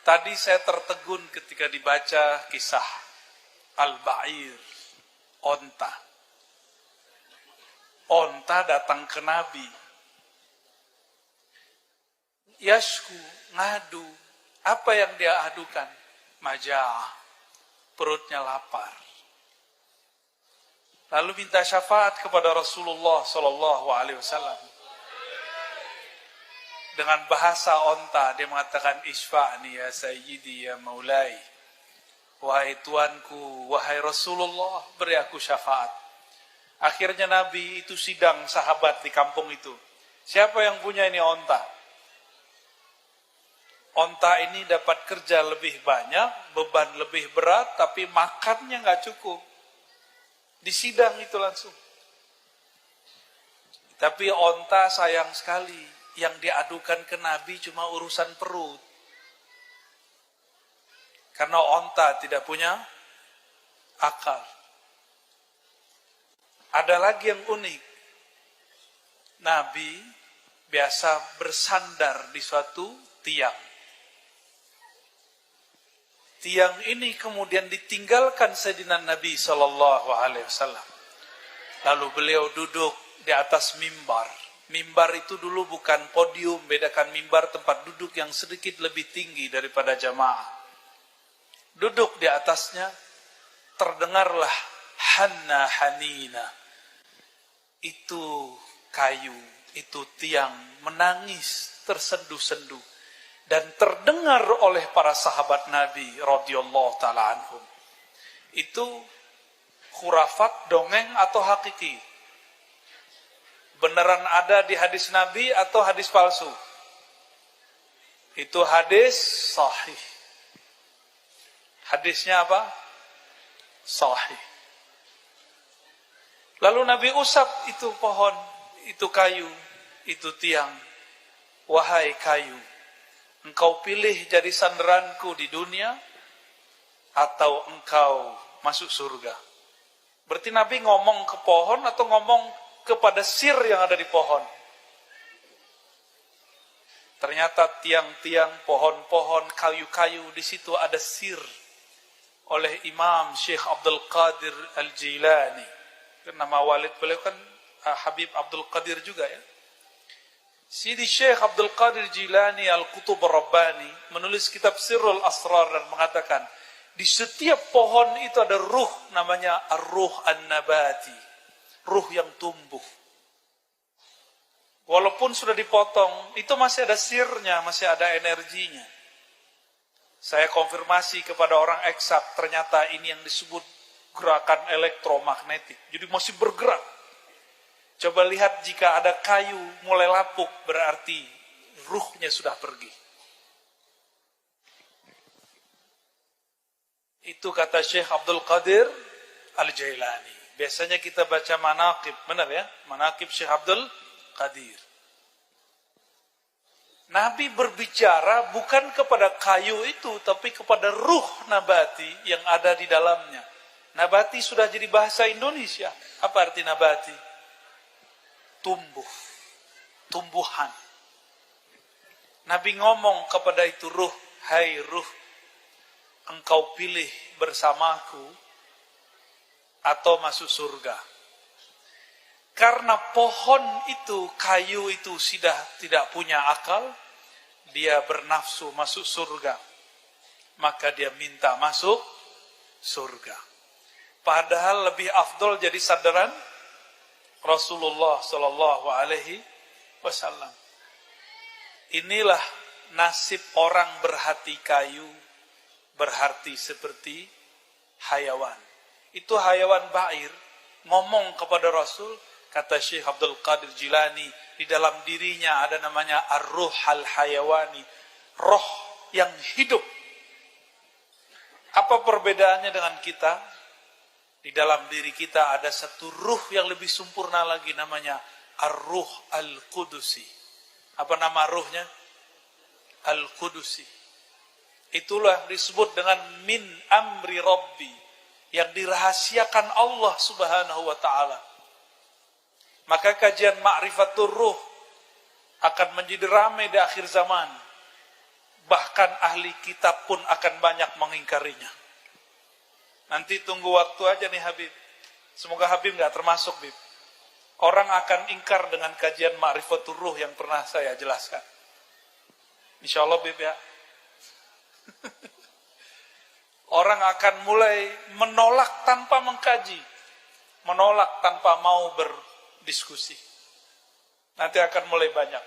Tadi saya tertegun ketika dibaca kisah Al-Ba'ir, onta. Onta datang ke Nabi. Yashku, ngadu. Apa yang dia adukan? Maja'ah, perutnya lapar. Lalu minta syafaat kepada Rasulullah SAW. Dengan bahasa onta, dia mengatakan, Isfa'ni ya sayyidi ya maulai. Wahai tuanku, wahai Rasulullah, beri aku syafaat. Akhirnya Nabi itu sidang sahabat di kampung itu. Siapa yang punya ini onta? Onta ini dapat kerja lebih banyak, beban lebih berat, tapi makannya nggak cukup. Di sidang itu langsung. Tapi onta sayang sekali. Yang diadukan ke Nabi cuma urusan perut. Karena onta tidak punya akal. Ada lagi yang unik. Nabi biasa bersandar di suatu tiang. Tiang ini kemudian ditinggalkan Sayyidina Nabi SAW. Lalu beliau duduk di atas mimbar. Mimbar itu dulu bukan podium, bedakan mimbar tempat duduk yang sedikit lebih tinggi daripada jamaah. Duduk di atasnya, terdengarlah Hanna Hanina. Itu kayu, itu tiang menangis tersendu-sendu. Dan terdengar oleh para sahabat Nabi radhiyallahu ta'ala anhum. Itu khurafat, dongeng atau hakiki? Beneran ada di hadis Nabi atau hadis palsu? Itu hadis sahih. Hadisnya apa? Sahih. Lalu Nabi usap itu pohon, itu kayu, itu tiang. Wahai kayu, engkau pilih jadi sandaranku di dunia atau engkau masuk surga? Berarti Nabi ngomong ke pohon atau ngomong kepada sir yang ada di pohon? Ternyata tiang-tiang, pohon-pohon, kayu-kayu di situ ada sir oleh Imam Syekh Abdul Qadir Al-Jilani. Nama walid beliau kan Habib Abdul Qadir juga ya. Sidi Syekh Abdul Qadir Jilani Al-Qutub Ar-Rabbani menulis kitab Sirrul Asrar dan mengatakan, di setiap pohon itu ada ruh, namanya ar-ruh an-nabati. Ruh yang tumbuh. Walaupun sudah dipotong, itu masih ada sirnya, masih ada energinya. Saya konfirmasi kepada orang eksak, ternyata ini yang disebut gerakan elektromagnetik. Jadi masih bergerak. Coba lihat, jika ada kayu mulai lapuk, berarti ruhnya sudah pergi. Itu kata Syekh Abdul Qadir Al-Jailani. Biasanya kita baca manaqib, benar ya? Manaqib Syekh Abdul Qadir. Nabi berbicara bukan kepada kayu itu, tapi kepada ruh nabati yang ada di dalamnya. Nabati sudah jadi bahasa Indonesia. Apa arti nabati? Tumbuh. Tumbuhan. Nabi ngomong kepada itu ruh, hai ruh, engkau pilih bersamaku atau masuk surga. Karena pohon itu, kayu itu sudah tidak punya akal, dia bernafsu masuk surga. Maka dia minta masuk surga. Padahal lebih afdol jadi sandaran Rasulullah sallallahu alaihi wasallam. Inilah nasib orang berhati kayu, berhati seperti hayawan. Itu hayawan ba'ir ngomong kepada Rasul, kata Syekh Abdul Qadir Jilani, di dalam dirinya ada namanya ar-ruh al-hayawani, roh yang hidup. Apa perbedaannya dengan kita? Di dalam diri kita ada satu ruh yang lebih sempurna lagi, namanya ar-ruh al-qudusi. Apa nama ruhnya? Al-Qudusi. Itulah disebut dengan min amri Rabbi, yang dirahasiakan Allah Subhanahu wa ta'ala. Maka kajian Ma'rifatul Ruh akan menjadi ramai di akhir zaman. bahkan ahli kitab pun akan banyak mengingkarinya. Nanti tunggu waktu aja nih Habib. Semoga Habib nggak termasuk, Bib. Orang akan ingkar dengan kajian Ma'rifatul Ruh yang pernah saya jelaskan. Insya Allah, Bib, ya. Orang akan mulai menolak tanpa mengkaji, menolak tanpa mau berdiskusi. Nanti akan mulai banyak.